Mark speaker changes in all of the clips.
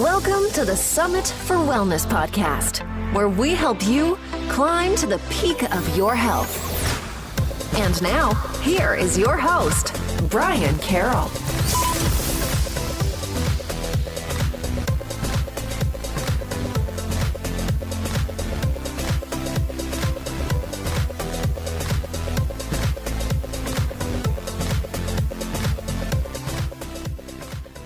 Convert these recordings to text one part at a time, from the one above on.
Speaker 1: Welcome to the Summit for Wellness podcast, where we help you climb to the peak of your health. And now, here is your host, Brian Carroll.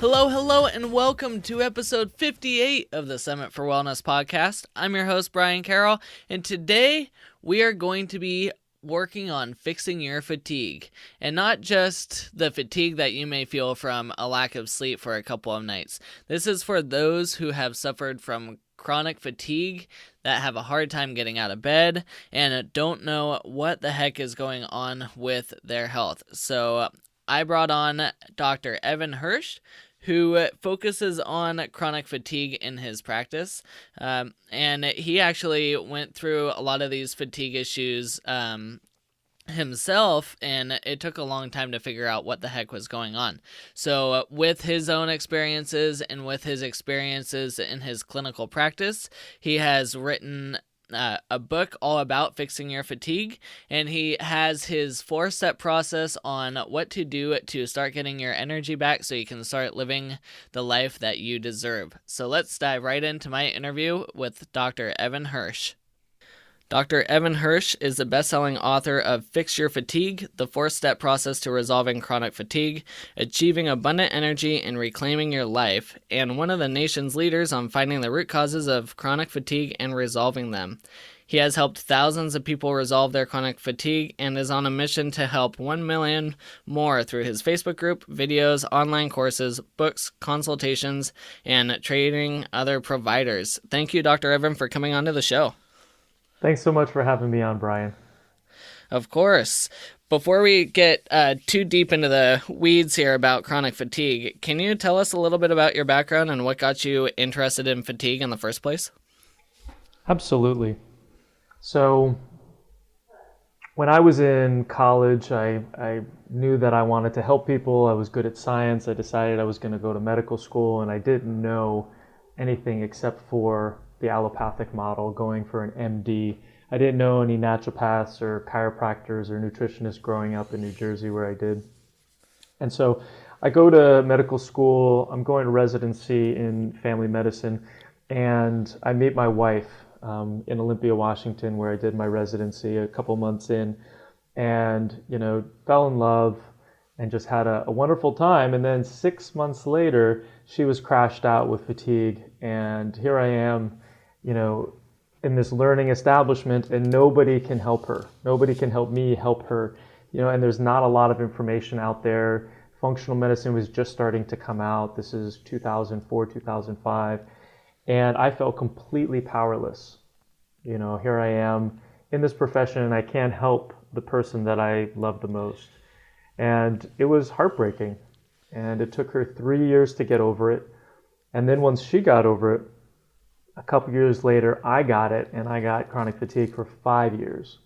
Speaker 2: Hello, and welcome to episode 58 of the Summit for Wellness podcast. I'm your host, Brian Carroll, and today we are going to be working on fixing your fatigue, and not just the fatigue that you may feel from a lack of sleep for a couple of nights. This is for those who have suffered from chronic fatigue, that have a hard time getting out of bed, and don't know what the heck is going on with their health. So I brought on Dr. Evan Hirsch, who focuses on chronic fatigue in his practice. And he actually went through a lot of these fatigue issues himself, and it took a long time to figure out what the heck was going on. So with his own experiences and with his experiences in his clinical practice, he has written a book all about fixing your fatigue, and he has his 4-step process on what to do to start getting your energy back so you can start living the life that you deserve. So let's dive right into my interview with Dr. Evan Hirsch. Dr. Evan Hirsch is the best-selling author of Fix Your Fatigue, the 4-step process to resolving chronic fatigue, achieving abundant energy, and reclaiming your life, and one of the nation's leaders on finding the root causes of chronic fatigue and resolving them. He has helped thousands of people resolve their chronic fatigue and is on a mission to help 1 million more through his Facebook group, videos, online courses, books, consultations, and training other providers. Thank you, Dr. Evan, for coming onto the show.
Speaker 3: Thanks so much for having me on, Brian.
Speaker 2: Of course. Before we get too deep into the weeds here about chronic fatigue, can you tell us a little bit about your background and what got you interested in fatigue in the first place?
Speaker 3: Absolutely. So when I was in college, I knew that I wanted to help people. I was good at science. I decided I was going to go to medical school, and I didn't know anything except for the allopathic model, going for an MD. I didn't know any naturopaths or chiropractors or nutritionists growing up in New Jersey where I did. And so I go to medical school, I'm going to residency in family medicine, and I meet my wife in Olympia, Washington, where I did my residency a couple months in, and, fell in love and just had a wonderful time. And then 6 months later, she was crashed out with fatigue, and here I am, in this learning establishment, and nobody can help her. Nobody can help me help her, and there's not a lot of information out there. Functional medicine was just starting to come out. This is 2004, 2005, and I felt completely powerless. Here I am in this profession, and I can't help the person that I love the most. And it was heartbreaking, and it took her 3 years to get over it. And then once she got over it, a couple years later, I got it, and I got chronic fatigue for 5 years.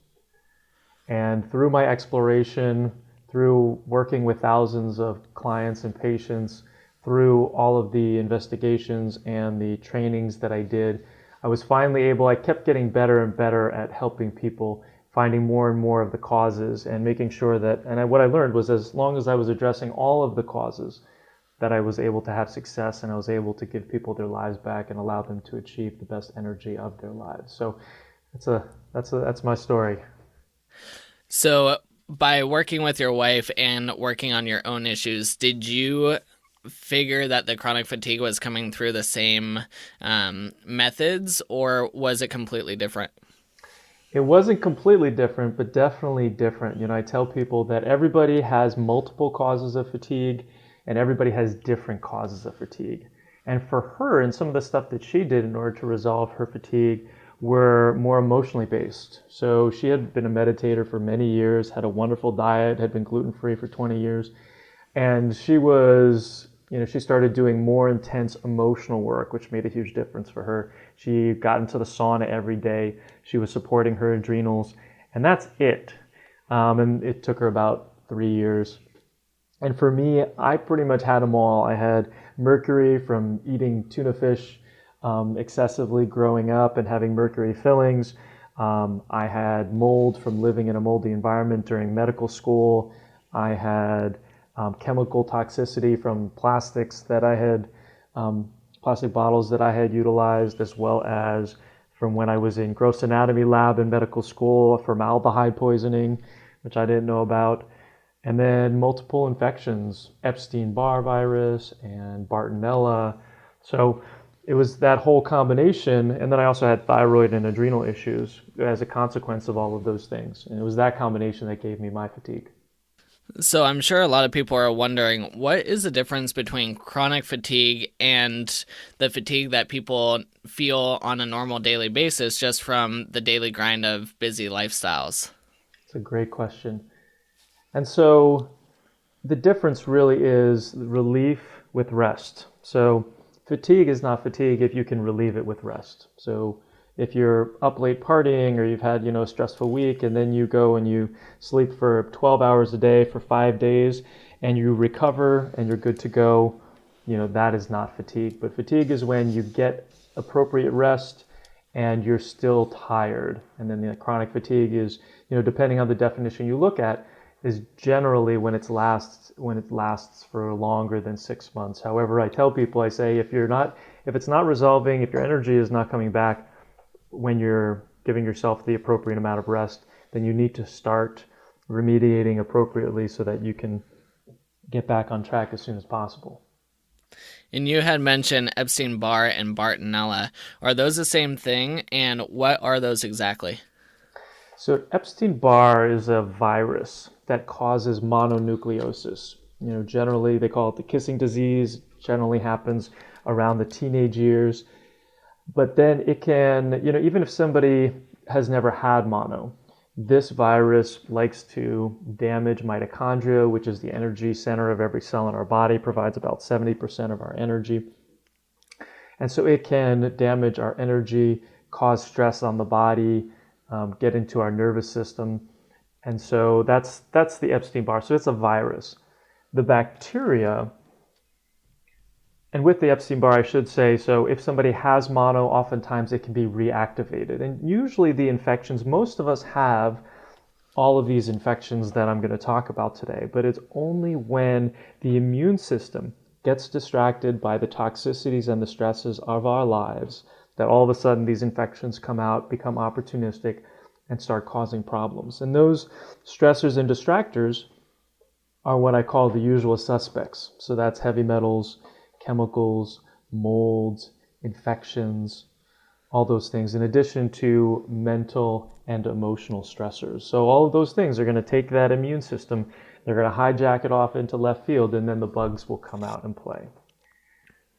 Speaker 3: And through my exploration, through working with thousands of clients and patients, through all of the investigations and the trainings that I did, I was finally able, I kept getting better and better at helping people, finding more and more of the causes and making sure that, what I learned was as long as I was addressing all of the causes, that I was able to have success, and I was able to give people their lives back and allow them to achieve the best energy of their lives. So that's my story.
Speaker 2: So by working with your wife and working on your own issues, did you figure that the chronic fatigue was coming through the same methods, or was it completely different?
Speaker 3: It wasn't completely different, but definitely different. I tell people that everybody has multiple causes of fatigue, and everybody has different causes of fatigue. And for her, and some of the stuff that she did in order to resolve her fatigue were more emotionally based. So she had been a meditator for many years, had a wonderful diet, had been gluten-free for 20 years. And she was, she started doing more intense emotional work, which made a huge difference for her. She got into the sauna every day. She was supporting her adrenals, and that's it. And it took her about 3 years. And for me, I pretty much had them all. I had mercury from eating tuna fish excessively growing up and having mercury fillings. I had mold from living in a moldy environment during medical school. I had chemical toxicity from plastics that I had, plastic bottles that I had utilized, as well as from when I was in gross anatomy lab in medical school, formaldehyde poisoning, which I didn't know about. And then multiple infections, Epstein Barr virus and Bartonella. So it was that whole combination. And then I also had thyroid and adrenal issues as a consequence of all of those things. And it was that combination that gave me my fatigue.
Speaker 2: So I'm sure a lot of people are wondering, what is the difference between chronic fatigue and the fatigue that people feel on a normal daily basis just from the daily grind of busy lifestyles?
Speaker 3: It's a great question. And so the difference really is relief with rest. So fatigue is not fatigue if you can relieve it with rest. So if you're up late partying or you've had, a stressful week, and then you go and you sleep for 12 hours a day for 5 days and you recover and you're good to go, that is not fatigue. But fatigue is when you get appropriate rest and you're still tired. And then the chronic fatigue is, depending on the definition you look at, is generally when it lasts for longer than 6 months. However, I tell people, I say, if it's not resolving, if your energy is not coming back when you're giving yourself the appropriate amount of rest, then you need to start remediating appropriately so that you can get back on track as soon as possible.
Speaker 2: And you had mentioned Epstein Barr and Bartonella. Are those the same thing? And what are those exactly?
Speaker 3: So Epstein Barr is a virus that causes mononucleosis. Generally they call it the kissing disease. Generally happens around the teenage years. But then it can, even if somebody has never had mono, this virus likes to damage mitochondria, which is the energy center of every cell in our body, provides about 70% of our energy. And so it can damage our energy, cause stress on the body, get into our nervous system. And so that's the Epstein Barr. So it's a virus. The bacteria, and with the Epstein Barr, I should say, so if somebody has mono, oftentimes it can be reactivated. And usually the infections, most of us have all of these infections that I'm going to talk about today, but it's only when the immune system gets distracted by the toxicities and the stresses of our lives that all of a sudden these infections come out, become opportunistic, and start causing problems. And those stressors and distractors are what I call the usual suspects. So that's heavy metals, chemicals, molds, infections, all those things, in addition to mental and emotional stressors. So all of those things are going to take that immune system, they're going to hijack it off into left field, and then the bugs will come out and play.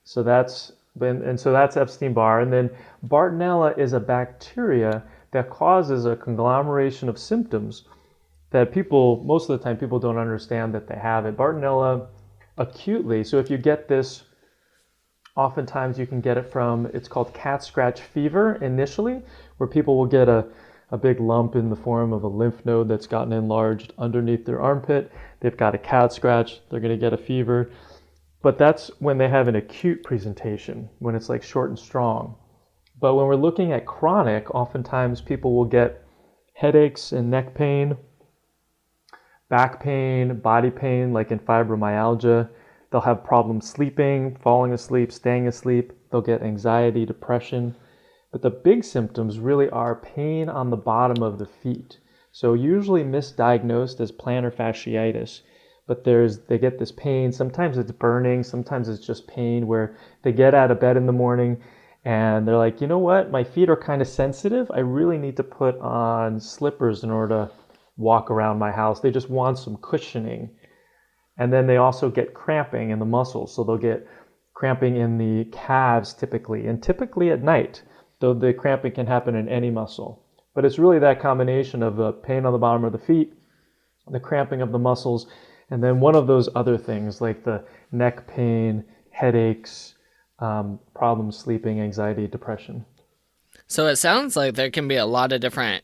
Speaker 3: So that's Epstein Barr. And then Bartonella is a bacteria that causes a conglomeration of symptoms that most of the time people don't understand that they have it. Bartonella acutely, so if you get this, oftentimes you can get it from, it's called cat scratch fever initially, where people will get a big lump in the form of a lymph node that's gotten enlarged underneath their armpit. They've got a cat scratch, they're going to get a fever. But that's when they have an acute presentation, when it's like short and strong. But when we're looking at chronic, oftentimes people will get headaches and neck pain, back pain, body pain, like in fibromyalgia. They'll have problems sleeping, falling asleep, staying asleep. They'll get anxiety, depression. But the big symptoms really are pain on the bottom of the feet. So usually misdiagnosed as plantar fasciitis. But they get this pain. Sometimes it's burning. Sometimes it's just pain where they get out of bed in the morning and they're like, you know what? My feet are kind of sensitive. I really need to put on slippers in order to walk around my house. They just want some cushioning. And then they also get cramping in the muscles. So they'll get cramping in the calves typically, and typically at night, though the cramping can happen in any muscle. But it's really that combination of pain on the bottom of the feet, the cramping of the muscles, and then one of those other things like the neck pain, headaches, problems sleeping, anxiety, depression.
Speaker 2: So it sounds like there can be a lot of different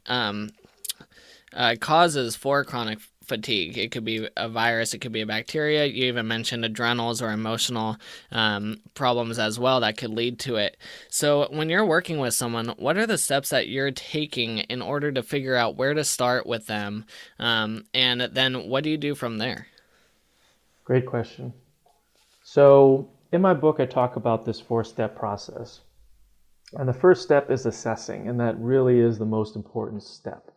Speaker 2: causes for chronic fatigue. It could be a virus, it could be a bacteria. You even mentioned adrenals or emotional problems as well that could lead to it. So when you're working with someone, what are the steps that you're taking in order to figure out where to start with them? And then what do you do from there?
Speaker 3: Great question. So in my book, I talk about this 4-step process. And the first step is assessing, and that really is the most important step.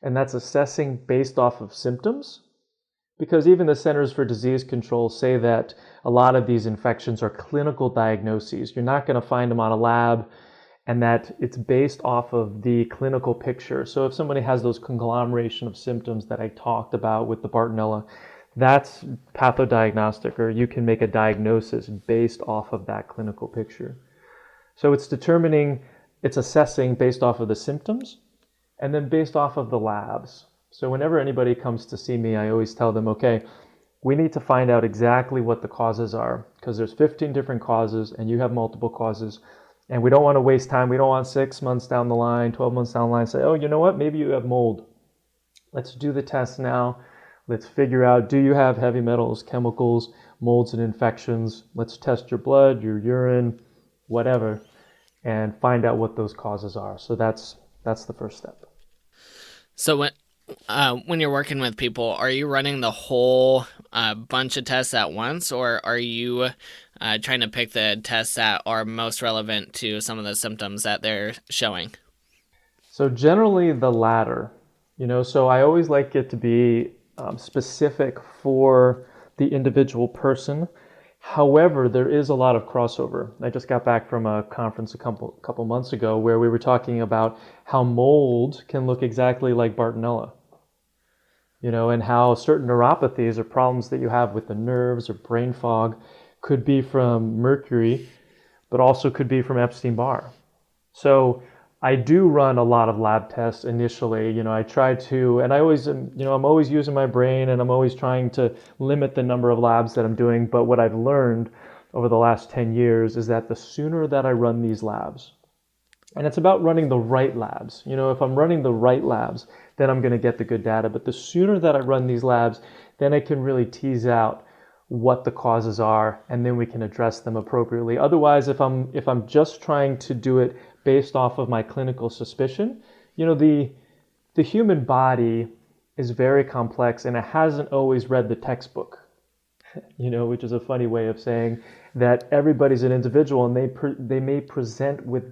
Speaker 3: And that's assessing based off of symptoms, because even the Centers for Disease Control say that a lot of these infections are clinical diagnoses. You're not going to find them on a lab, and that it's based off of the clinical picture. So if somebody has those conglomeration of symptoms that I talked about with the Bartonella, that's pathodiagnostic, or you can make a diagnosis based off of that clinical picture. So it's assessing based off of the symptoms and then based off of the labs. So whenever anybody comes to see me, I always tell them, okay, we need to find out exactly what the causes are, because there's 15 different causes and you have multiple causes. And we don't want to waste time. We don't want 6 months down the line, 12 months down the line, say, oh, you know what? Maybe you have mold. Let's do the test now. Let's figure out, do you have heavy metals, chemicals, molds and infections? Let's test your blood, your urine, whatever, and find out what those causes are. So that's the first step.
Speaker 2: So when you're working with people, are you running the whole bunch of tests at once, or are you trying to pick the tests that are most relevant to some of the symptoms that they're showing?
Speaker 3: So generally the latter, so I always like it to be specific for the individual person. However, there is a lot of crossover. I just got back from a conference a couple months ago where we were talking about how mold can look exactly like Bartonella, and how certain neuropathies or problems that you have with the nerves or brain fog could be from mercury, but also could be from Epstein Barr. So I do run a lot of lab tests initially. I try to, and I always, I'm always using my brain, and I'm always trying to limit the number of labs that I'm doing. But what I've learned over the last 10 years is that the sooner that I run these labs, and it's about running the right labs. If I'm running the right labs, then I'm going to get the good data. But the sooner that I run these labs, then I can really tease out what the causes are, and then we can address them appropriately. Otherwise, if I'm just trying to do it based off of my clinical suspicion, the human body is very complex, and it hasn't always read the textbook, which is a funny way of saying that everybody's an individual, and they may present with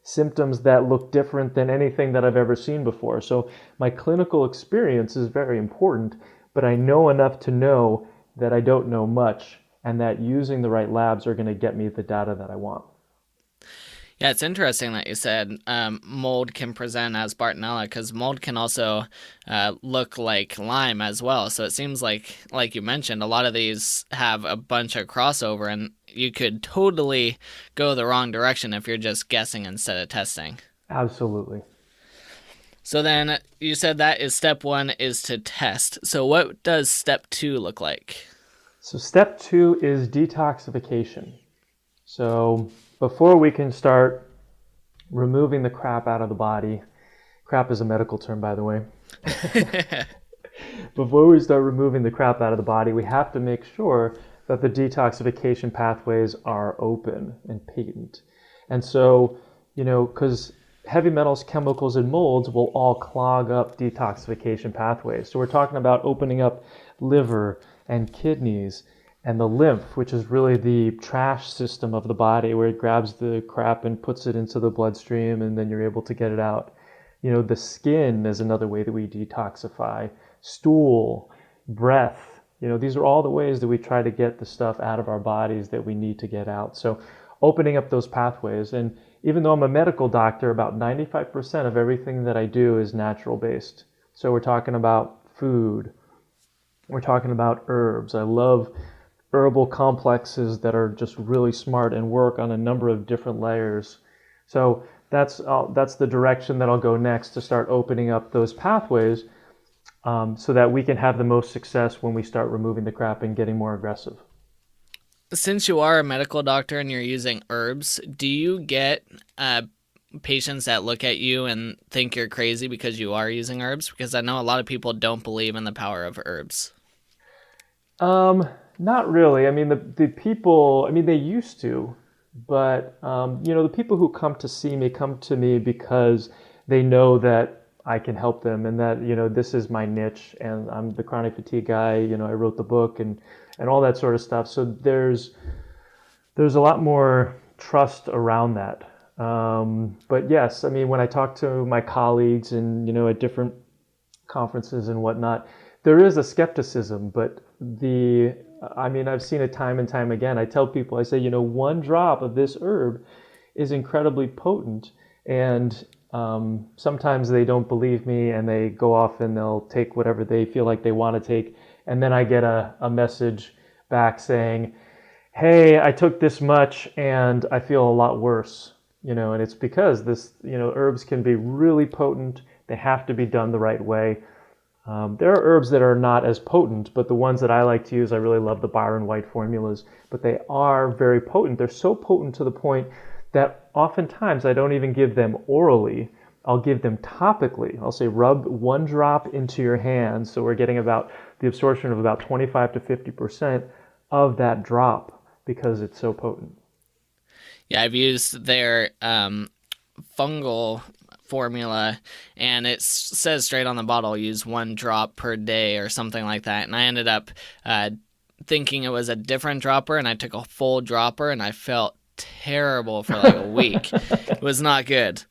Speaker 3: symptoms that look different than anything that I've ever seen before. So my clinical experience is very important, but I know enough to know that I don't know much, and that using the right labs are going to get me the data that I want.
Speaker 2: Yeah, it's interesting that you said mold can present as Bartonella, because mold can also look like Lyme as well. So it seems like you mentioned, a lot of these have a bunch of crossover, and you could totally go the wrong direction if you're just guessing instead of testing.
Speaker 3: Absolutely.
Speaker 2: So then you said that is step 1 is to test. So what does step 2 look like?
Speaker 3: So step 2 is detoxification. So before we can start removing the crap out of the body, crap is a medical term, by the way. Before we start removing the crap out of the body, we have to make sure that the detoxification pathways are open and patent. And so, because heavy metals, chemicals, and molds will all clog up detoxification pathways. So we're talking about opening up liver and kidneys and the lymph, which is really the trash system of the body, where it grabs the crap and puts it into the bloodstream, and then you're able to get it out. The skin is another way that we detoxify. Stool, breath, these are all the ways that we try to get the stuff out of our bodies that we need to get out. So opening up those pathways. And even though I'm a medical doctor, about 95% of everything that I do is natural based. So we're talking about food. We're talking about herbs. I love herbal complexes that are just really smart and work on a number of different layers. So that's the direction that I'll go next, to start opening up those pathways so that we can have the most success when we start removing the crap and getting more aggressive.
Speaker 2: Since you are a medical doctor and you're using herbs, do you get patients that look at you and think you're crazy because you are using herbs? Because I know a lot of people don't believe in the power of herbs.
Speaker 3: Not really. I mean, the people, I mean, they used to, but, the people who come to me because they know that I can help them and that, this is my niche and I'm the chronic fatigue guy, I wrote the book and all that sort of stuff. So there's a lot more trust around that. But yes, I mean, when I talk to my colleagues and, at different conferences and whatnot, there is a skepticism, but I've seen it time and time again. I tell people, I say, one drop of this herb is incredibly potent. And sometimes they don't believe me and they go off and they'll take whatever they feel like they want to take. And then I get a message back saying, hey, I took this much and I feel a lot worse. And it's because herbs can be really potent. They have to be done the right way. There are herbs that are not as potent, but the ones that I like to use, I really love the Byron White formulas, but they are very potent. They're so potent to the point that oftentimes I don't even give them orally. I'll give them topically. I'll say rub one drop into your hand. So we're getting about the absorption of about 25 to 50% of that drop because it's so potent.
Speaker 2: Yeah, I've used their fungal formula, and it says straight on the bottle, use 1 drop per day or something like that. And I ended up thinking it was a different dropper, and I took a full dropper, and I felt terrible for like a week. It was not good.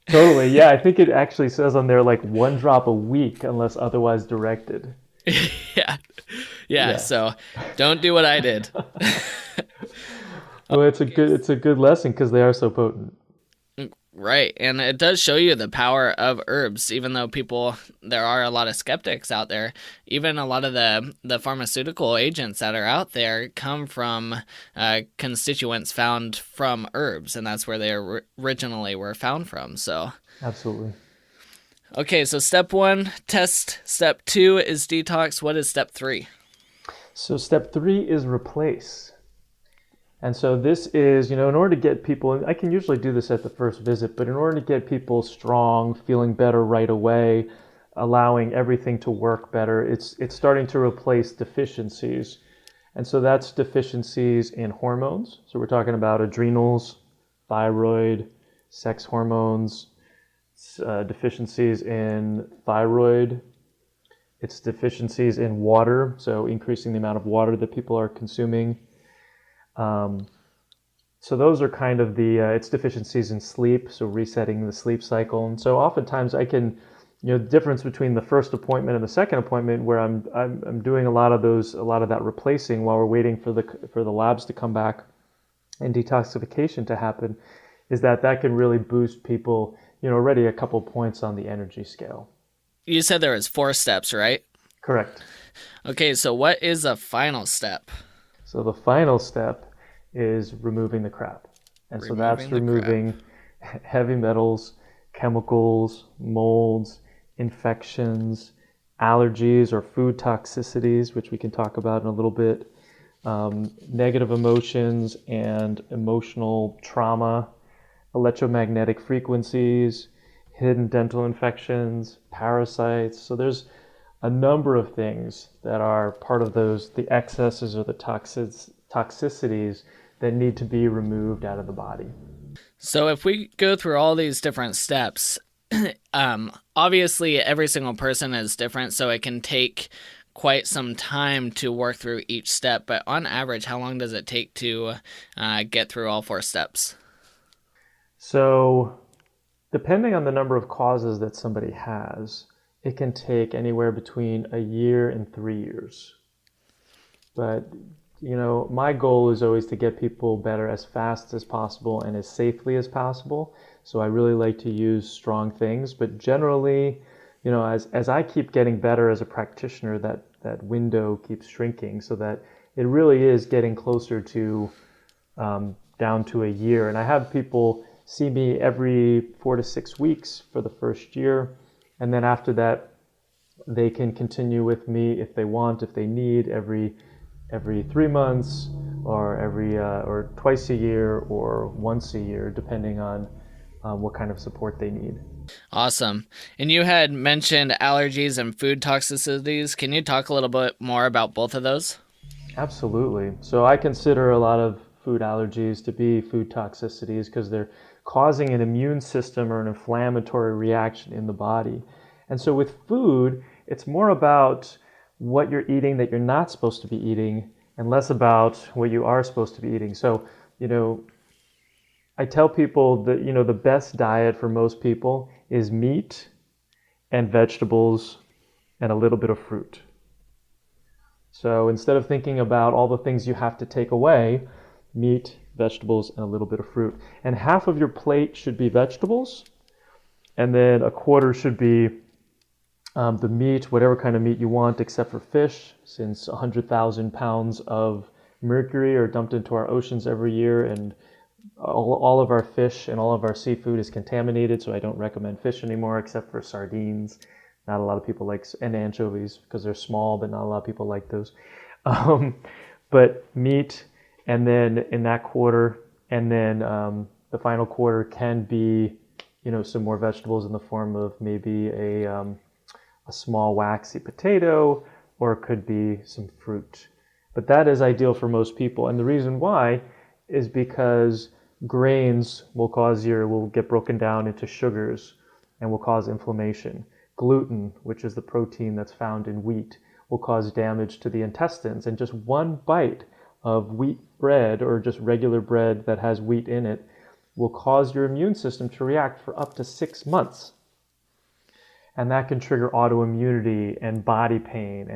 Speaker 3: Totally. Yeah, I think it actually says on there like 1 drop a week unless otherwise directed.
Speaker 2: Yeah. So don't do what I did.
Speaker 3: Well, it's a good lesson because they are so potent.
Speaker 2: Right, and it does show you the power of herbs, even though there are a lot of skeptics out there. Even a lot of the pharmaceutical agents that are out there come from constituents found from herbs, and that's where they originally were found from. So
Speaker 3: absolutely.
Speaker 2: Okay, so step 1, test. Step 2 is detox. What is step 3?
Speaker 3: So step 3 is replace. And so this is, in order to get people, and I can usually do this at the first visit, but in order to get people strong, feeling better right away, allowing everything to work better, it's starting to replace deficiencies. And so that's deficiencies in hormones. So we're talking about adrenals, thyroid, sex hormones, deficiencies in thyroid. It's deficiencies in water, so increasing the amount of water that people are consuming. So those are kind of it's deficiencies in sleep, so resetting the sleep cycle. And so oftentimes I can, the difference between the first appointment and the second appointment where I'm doing a lot of that replacing while we're waiting for the labs to come back and detoxification to happen, is that can really boost people, already a couple points on the energy scale.
Speaker 2: You said there was 4 steps, right?
Speaker 3: Correct.
Speaker 2: Okay, so what is the final step?
Speaker 3: So the final step is removing the crap. And so that's removing heavy metals, chemicals, molds, infections, allergies or food toxicities, which we can talk about in a little bit, negative emotions and emotional trauma, electromagnetic frequencies, hidden dental infections, parasites. So there's a number of things that are part of the excesses or the toxicities that need to be removed out of the body.
Speaker 2: So if we go through all these different steps, obviously every single person is different, so it can take quite some time to work through each step. But on average, how long does it take to get through all 4 steps?
Speaker 3: So depending on the number of causes that somebody has, it can take anywhere between a year and 3 years. But, my goal is always to get people better as fast as possible and as safely as possible. So I really like to use strong things. But generally, as I keep getting better as a practitioner, that window keeps shrinking so that it really is getting closer to down to a year. And I have people see me every 4 to 6 weeks for the first year. And then after that, they can continue with me if they want, if they need, every 3 months or or twice a year or once a year, depending on what kind of support they need.
Speaker 2: Awesome. And you had mentioned allergies and food toxicities. Can you talk a little bit more about both of those?
Speaker 3: Absolutely. So I consider a lot of food allergies to be food toxicities because they're causing an immune system or an inflammatory reaction in the body. And so with food, it's more about what you're eating that you're not supposed to be eating and less about what you are supposed to be eating. So, I tell people that, the best diet for most people is meat and vegetables and a little bit of fruit. So instead of thinking about all the things you have to take away, meat, vegetables, and a little bit of fruit. And half of your plate should be vegetables, and then a quarter should be the meat, whatever kind of meat you want, except for fish, since 100,000 pounds of mercury are dumped into our oceans every year, and all of our fish and all of our seafood is contaminated, so I don't recommend fish anymore except for sardines. Not a lot of people like, and anchovies because they're small, but not a lot of people like those. But meat, and then in that quarter, and then the final quarter can be, some more vegetables in the form of maybe a small waxy potato, or it could be some fruit. But that is ideal for most people, and the reason why is because grains will get broken down into sugars and will cause inflammation. Gluten, which is the protein that's found in wheat, will cause damage to the intestines. And just one bite of wheat bread, or just regular bread that has wheat in it, will cause your immune system to react for up to 6 months. And that can trigger autoimmunity and body pain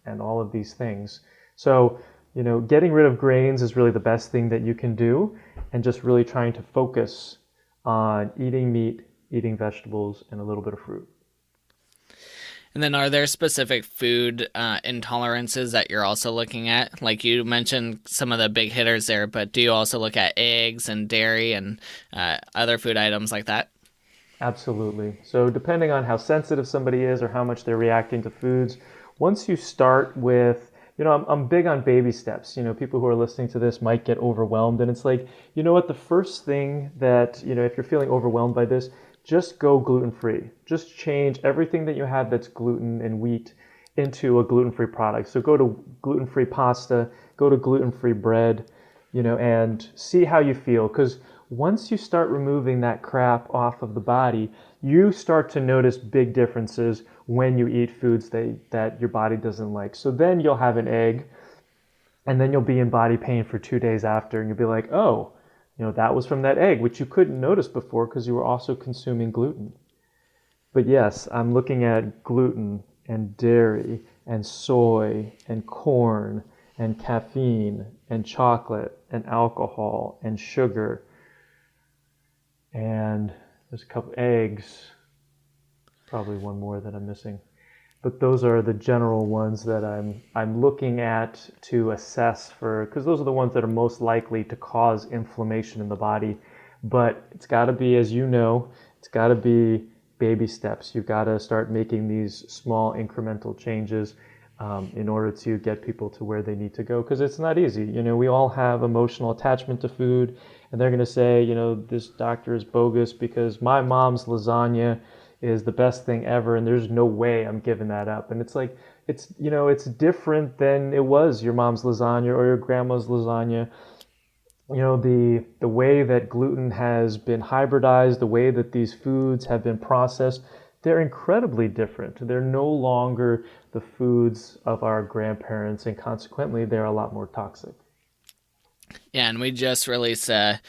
Speaker 3: and all of these things. So, getting rid of grains is really the best thing that you can do, and just really trying to focus on eating meat, eating vegetables, and a little bit of fruit.
Speaker 2: And then are there specific food intolerances that you're also looking at? Like you mentioned some of the big hitters there, but do you also look at eggs and dairy and other food items like that?
Speaker 3: Absolutely. So depending on how sensitive somebody is or how much they're reacting to foods, once you start with, I'm big on baby steps. People who are listening to this might get overwhelmed, and it's like, the first thing that, if you're feeling overwhelmed by this, just go gluten-free. Just change everything that you have that's gluten and wheat into a gluten-free product. So go to gluten-free pasta, go to gluten-free bread, and see how you feel. Because once you start removing that crap off of the body, you start to notice big differences when you eat foods that your body doesn't like. So then you'll have an egg, and then you'll be in body pain for 2 days after, and you'll be like, oh, that was from that egg, which you couldn't notice before because you were also consuming gluten. But yes, I'm looking at gluten and dairy and soy and corn and caffeine and chocolate and alcohol and sugar. And there's a couple eggs, probably one more that I'm missing. But those are the general ones that I'm looking at to assess for, because those are the ones that are most likely to cause inflammation in the body. But it's got to be, as it's got to be baby steps. You've got to start making these small incremental changes in order to get people to where they need to go, because it's not easy. We all have emotional attachment to food, and they're going to say, this doctor is bogus because my mom's lasagna is the best thing ever, and there's no way I'm giving that up. And it's like, it's different than it was your mom's lasagna or your grandma's lasagna. The way that gluten has been hybridized, the way that these foods have been processed, they're incredibly different. They're no longer the foods of our grandparents, and consequently, they're a lot more toxic.
Speaker 2: Yeah, and we just released a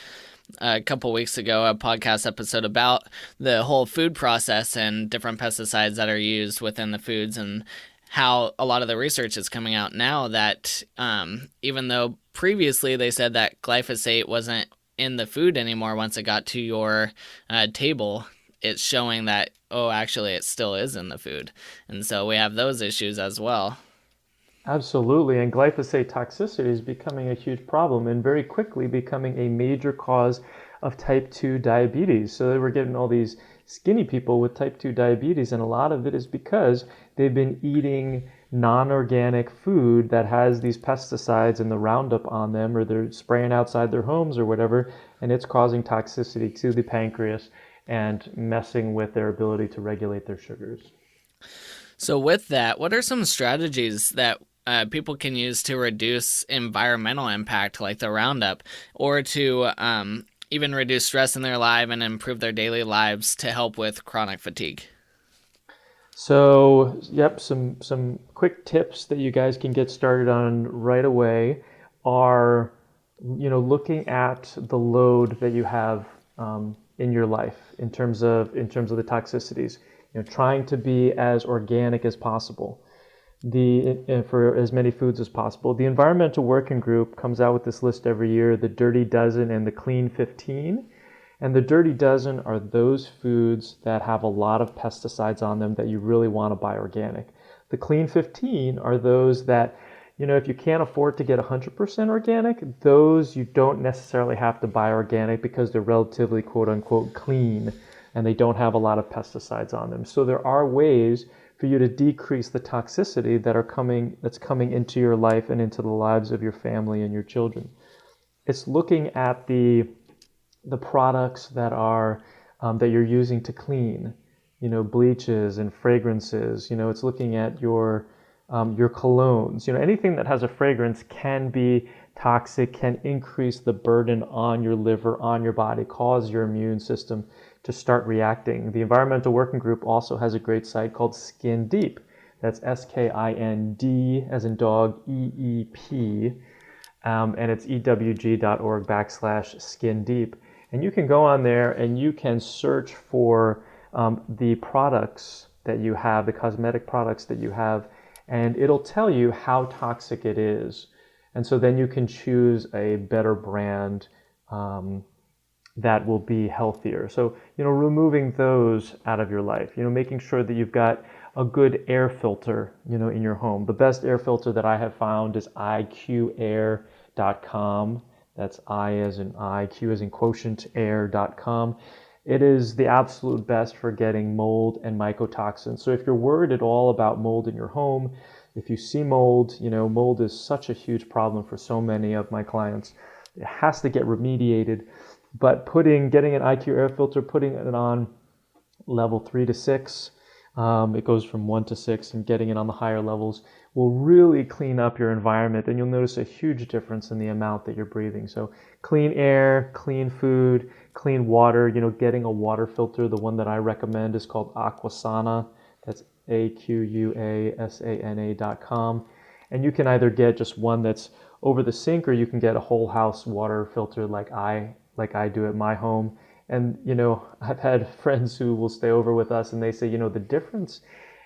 Speaker 2: couple weeks ago a podcast episode about the whole food process and different pesticides that are used within the foods, and how a lot of the research is coming out now that even though previously they said that glyphosate wasn't in the food anymore once it got to your table, it's showing that, actually it still is in the food. And so we have those issues as well.
Speaker 3: Absolutely, and glyphosate toxicity is becoming a huge problem and very quickly becoming a major cause of type 2 diabetes. So we're getting all these skinny people with type 2 diabetes, and a lot of it is because they've been eating non-organic food that has these pesticides and the Roundup on them, or they're spraying outside their homes or whatever, and it's causing toxicity to the pancreas and messing with their ability to regulate their sugars.
Speaker 2: So with that, what are some strategies that people can use to reduce environmental impact like the Roundup, or to even reduce stress in their life and improve their daily lives to help with chronic fatigue?
Speaker 3: So, yep, some quick tips that you guys can get started on right away are, looking at the load that you have in your life in terms of the toxicities. Trying to be as organic as possible, for as many foods as possible. The Environmental Working Group comes out with this list every year: the Dirty Dozen and the Clean 15. And the Dirty Dozen are those foods that have a lot of pesticides on them that you really want to buy organic. The Clean 15 are those that, if you can't afford to get 100% organic, those you don't necessarily have to buy organic because they're relatively quote unquote clean and they don't have a lot of pesticides on them. So there are ways for you to decrease the toxicity that's coming into your life and into the lives of your family and your children. It's looking at the products that are that you're using to clean, bleaches and fragrances. It's looking at your colognes. Anything that has a fragrance can be toxic, can increase the burden on your liver, on your body, cause your immune system to start reacting. The Environmental Working Group also has a great site called Skin Deep. That's SKIND as in dog, EEP, and it's ewg.org/skin deep. And you can go on there and you can search for the products that you have, the cosmetic products that you have, and it'll tell you how toxic it is. And so then you can choose a better brand that will be healthier. So, removing those out of your life, making sure that you've got a good air filter, in your home. The best air filter that I have found is iqair.com. That's I as in I, Q as in quotient, air.com. It is the absolute best for getting mold and mycotoxins. So if you're worried at all about mold in your home, if you see mold, mold is such a huge problem for so many of my clients. It has to get remediated. But getting an IQ air filter, putting it on level 3 to 6, it goes from 1 to 6, and getting it on the higher levels will really clean up your environment, and you'll notice a huge difference in the amount that you're breathing. So clean air, clean food, clean water, getting a water filter. The one that I recommend is called Aquasana. That's AQUASANA.com. And you can either get just one that's over the sink, or you can get a whole house water filter like I do at my home. And, I've had friends who will stay over with us and they say, the difference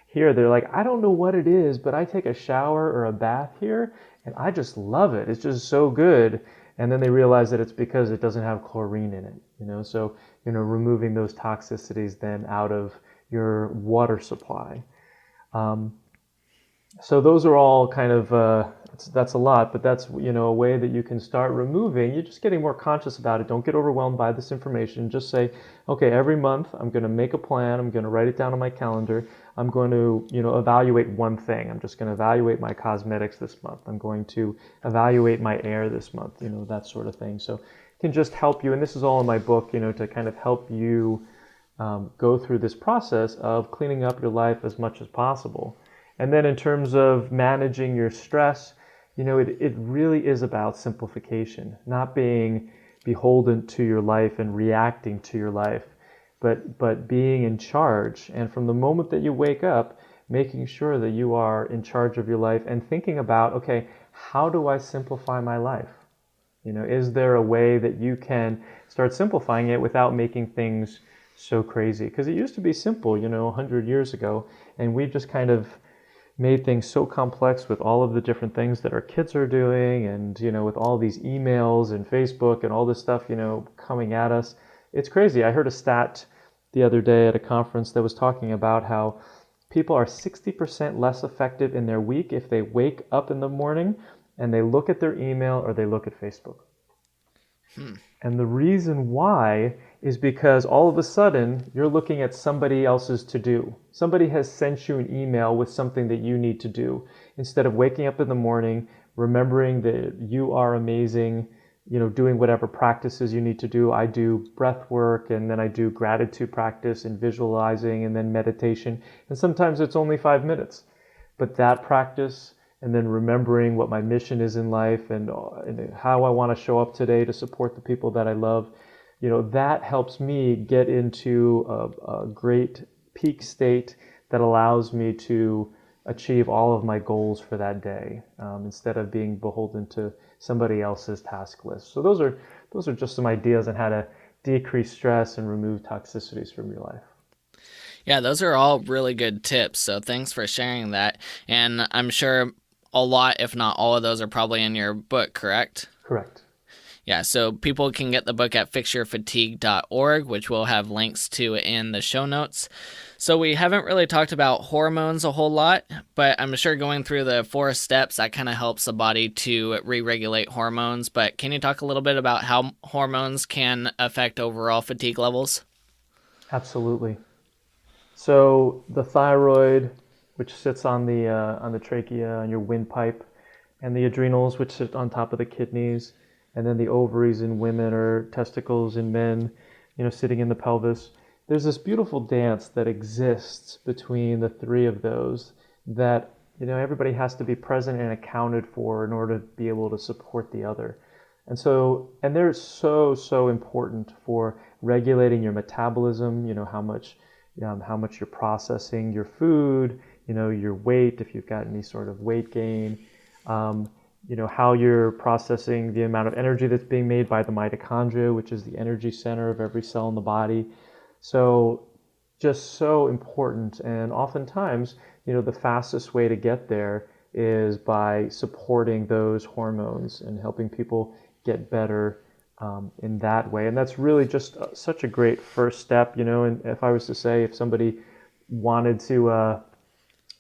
Speaker 3: here, they're like, I don't know what it is, but I take a shower or a bath here and I just love it. It's just so good. And then they realize that it's because it doesn't have chlorine in it, so, removing those toxicities then out of your water supply. So those are all kind of, that's a lot, but that's, a way that you can start removing. You're just getting more conscious about it. Don't get overwhelmed by this information. Just say, okay, every month I'm going to make a plan. I'm going to write it down on my calendar. I'm going to, evaluate one thing. I'm just going to evaluate my cosmetics this month. I'm going to evaluate my air this month, that sort of thing. So it can just help you. And this is all in my book, to kind of help you go through this process of cleaning up your life as much as possible. And then in terms of managing your stress, it really is about simplification, not being beholden to your life and reacting to your life, but being in charge. And from the moment that you wake up, making sure that you are in charge of your life and thinking about, okay, how do I simplify my life? Is there a way that you can start simplifying it without making things so crazy? Because it used to be simple, 100 years ago, and we've just kind of made things so complex with all of the different things that our kids are doing, and with all these emails and Facebook and all this stuff coming at us. It's crazy. I heard a stat the other day at a conference that was talking about how people are 60% less effective in their week if they wake up in the morning and they look at their email or they look at Facebook. And the reason why is because all of a sudden you're looking at somebody else's to do. Somebody has sent you an email with something that you need to do. Instead of waking up in the morning, remembering that you are amazing, doing whatever practices you need to do. I do breath work, and then I do gratitude practice and visualizing, and then meditation. And sometimes it's only 5 minutes. But that practice, and then remembering what my mission is in life and how I want to show up today to support the people that I love, that helps me get into a great peak state that allows me to achieve all of my goals for that day, instead of being beholden to somebody else's task list. So those are just some ideas on how to decrease stress and remove toxicities from your life.
Speaker 2: Yeah, those are all really good tips. So thanks for sharing that. And I'm sure a lot, if not all of those, are probably in your book, correct?
Speaker 3: Correct.
Speaker 2: Yeah, so people can get the book at fixyourfatigue.org, which we'll have links to in the show notes. So we haven't really talked about hormones a whole lot, but I'm sure going through the 4 steps, that kind of helps the body to re-regulate hormones. But can you talk a little bit about how hormones can affect overall fatigue levels?
Speaker 3: Absolutely. So the thyroid, which sits on the trachea, on your windpipe, and the adrenals, which sit on top of the kidneys, and then the ovaries in women or testicles in men, sitting in the pelvis. There's this beautiful dance that exists between the 3 of those that, everybody has to be present and accounted for in order to be able to support the other. And they're so important for regulating your metabolism, how much you're processing your food, your weight, if you've got any sort of weight gain, how you're processing the amount of energy that's being made by the mitochondria, which is the energy center of every cell in the body. So just so important. And oftentimes, the fastest way to get there is by supporting those hormones and helping people get better in that way. And that's really just such a great first step, and if I was to say, if somebody wanted to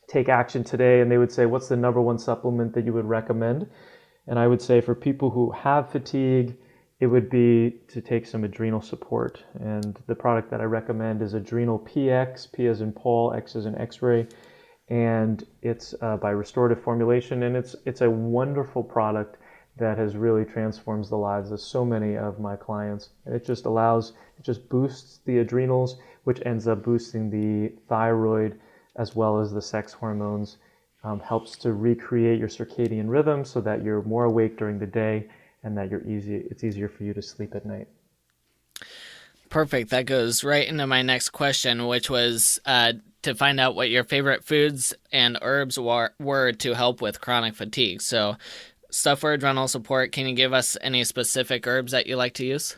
Speaker 3: take action today and they would say, what's the number 1 supplement that you would recommend? And I would say for people who have fatigue, it would be to take some adrenal support. And the product that I recommend is Adrenal PX, P as in Paul, X as in X-ray. And it's by Restorative Formulation. And it's a wonderful product that has really transformed the lives of so many of my clients. And it just boosts the adrenals, which ends up boosting the thyroid, as well as the sex hormones, helps to recreate your circadian rhythm so that you're more awake during the day and that it's easier for you to sleep at night.
Speaker 2: Perfect. That goes right into my next question, which was to find out what your favorite foods and herbs were to help with chronic fatigue. So stuff for adrenal support, can you give us any specific herbs that you like to use?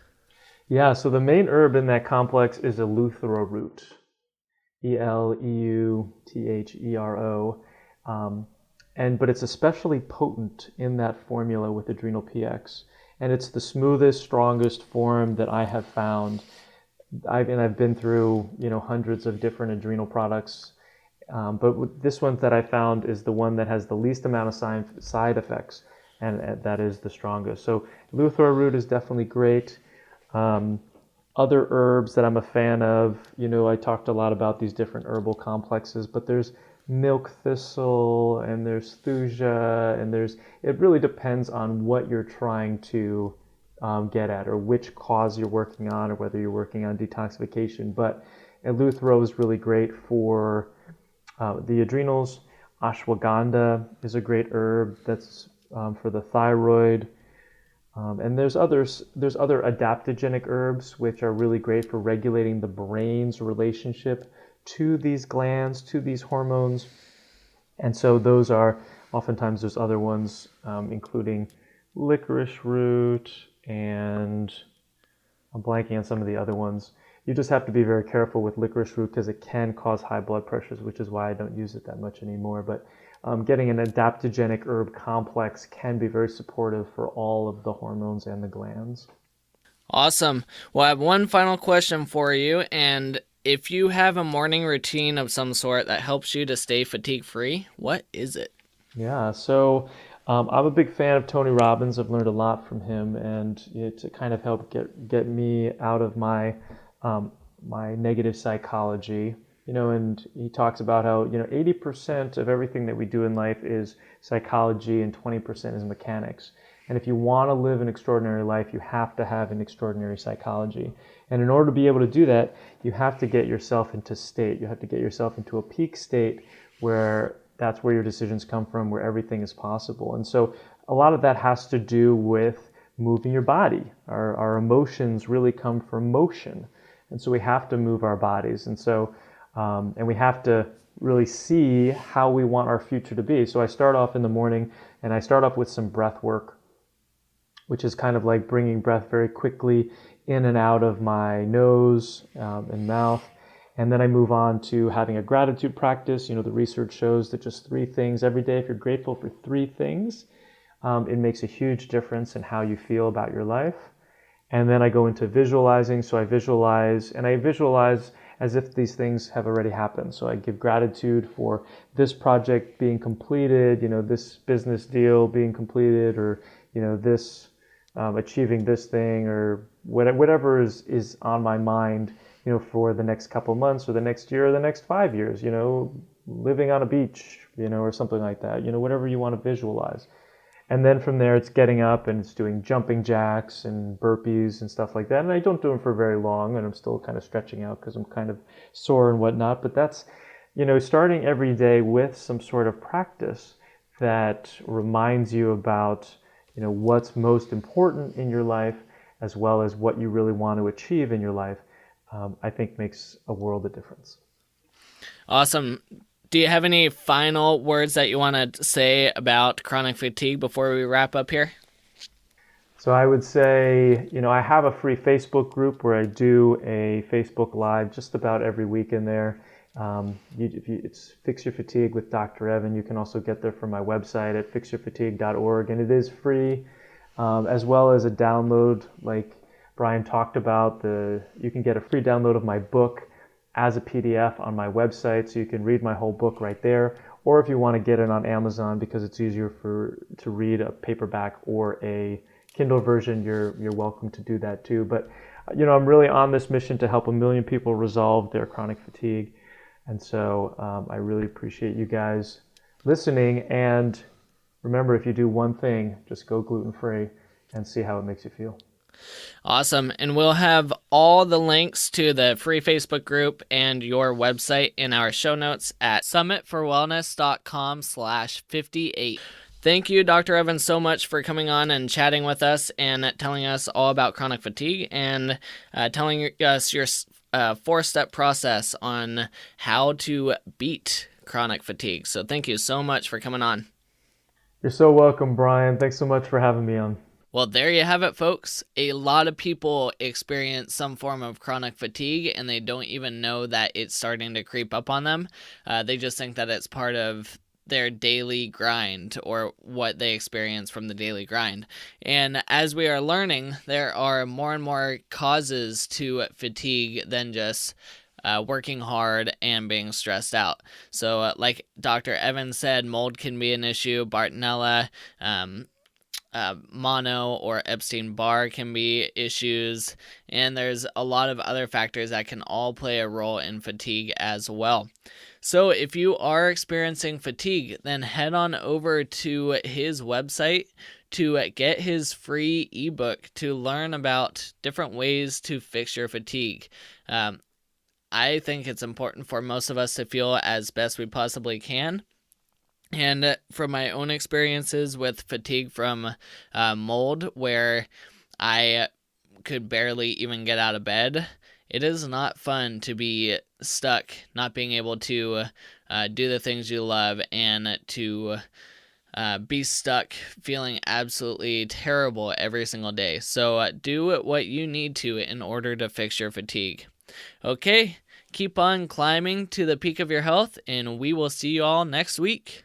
Speaker 3: Yeah, so the main herb in that complex is eleuthero root. Eleuthero. But it's especially potent in that formula with Adrenal PX. And it's the smoothest, strongest form that I have found. I've been through, hundreds of different adrenal products. But this one that I found is the one that has the least amount of side effects. And that is the strongest. So eleuthero root is definitely great. Other herbs that I'm a fan of, I talked a lot about these different herbal complexes, but there's milk thistle and there's thuja, and it really depends on what you're trying to get at, or which cause you're working on, or whether you're working on detoxification. But eleuthero is really great for the adrenals. Ashwagandha is a great herb that's for the thyroid. And there's other adaptogenic herbs which are really great for regulating the brain's relationship to these glands, to these hormones. And so those are, oftentimes there's other ones, including licorice root, and I'm blanking on some of the other ones. You just have to be very careful with licorice root because it can cause high blood pressures, which is why I don't use it that much anymore. But getting an adaptogenic herb complex can be very supportive for all of the hormones and the glands.
Speaker 2: Awesome. Well, I have one final question for you. And if you have a morning routine of some sort that helps you to stay fatigue-free, what is it?
Speaker 3: Yeah, so I'm a big fan of Tony Robbins. I've learned a lot from him, and it kind of helped get me out of my my negative psychology, and he talks about how, 80% of everything that we do in life is psychology and 20% is mechanics. And if you want to live an extraordinary life, you have to have an extraordinary psychology. And in order to be able to do that, you have to get yourself into state. You have to get yourself into a peak state where that's where your decisions come from, where everything is possible. And so a lot of that has to do with moving your body. Our emotions really come from motion. And so we have to move our bodies. And so, and we have to really see how we want our future to be. So I start off in the morning and I start off with some breath work, which is kind of like bringing breath very quickly in and out of my nose and mouth. And then I move on to having a gratitude practice. The research shows that just 3 things every day, if you're grateful for 3 things, it makes a huge difference in how you feel about your life. And then I go into visualizing. So I visualize as if these things have already happened. So I give gratitude for this project being completed, this business deal being completed, or, this achieving this thing, or whatever is on my mind, for the next couple months or the next year or the next 5 years, living on a beach, or something like that, whatever you want to visualize. And then from there, it's getting up and it's doing jumping jacks and burpees and stuff like that. And I don't do them for very long, and I'm still kind of stretching out because I'm kind of sore and whatnot. But that's, starting every day with some sort of practice that reminds you about, what's most important in your life, as well as what you really want to achieve in your life, I think makes a world of difference.
Speaker 2: Awesome. Do you have any final words that you want to say about chronic fatigue before we wrap up here?
Speaker 3: So I would say, I have a free Facebook group where I do a Facebook Live just about every week in there. It's Fix Your Fatigue with Dr. Evan. You can also get there from my website at fixyourfatigue.org, and it is free, as well as a download like Brian talked about. You can get a free download of my book as a PDF on my website, so you can read my whole book right there. Or if you want to get it on Amazon because it's easier to read a paperback or a Kindle version, you're welcome to do that too. But I'm really on this mission to help 1 million people resolve their chronic fatigue, and so I really appreciate you guys listening. And remember, if you do one thing, just go gluten-free and see how it makes you feel.
Speaker 2: Awesome. And we'll have all the links to the free Facebook group and your website in our show notes at summitforwellness.com/58. Thank you, Dr. Evans, so much for coming on and chatting with us and telling us all about chronic fatigue and telling us your 4-step process on how to beat chronic fatigue. So thank you so much for coming on.
Speaker 3: You're so welcome, Brian. Thanks so much for having me on.
Speaker 2: Well, there you have it, folks. A lot of people experience some form of chronic fatigue, and they don't even know that it's starting to creep up on them. They just think that it's part of their daily grind or what they experience from the daily grind. And as we are learning, there are more and more causes to fatigue than just working hard and being stressed out. So like Dr. Evans said, mold can be an issue. Bartonella, mono or Epstein Barr can be issues, and there's a lot of other factors that can all play a role in fatigue as well. So if you are experiencing fatigue, then head on over to his website to get his free ebook to learn about different ways to fix your fatigue. I think it's important for most of us to feel as best we possibly can. And from my own experiences with fatigue from mold, where I could barely even get out of bed, it is not fun to be stuck, not being able to do the things you love, and to be stuck feeling absolutely terrible every single day. So do what you need to in order to fix your fatigue. Okay, keep on climbing to the peak of your health, and we will see you all next week.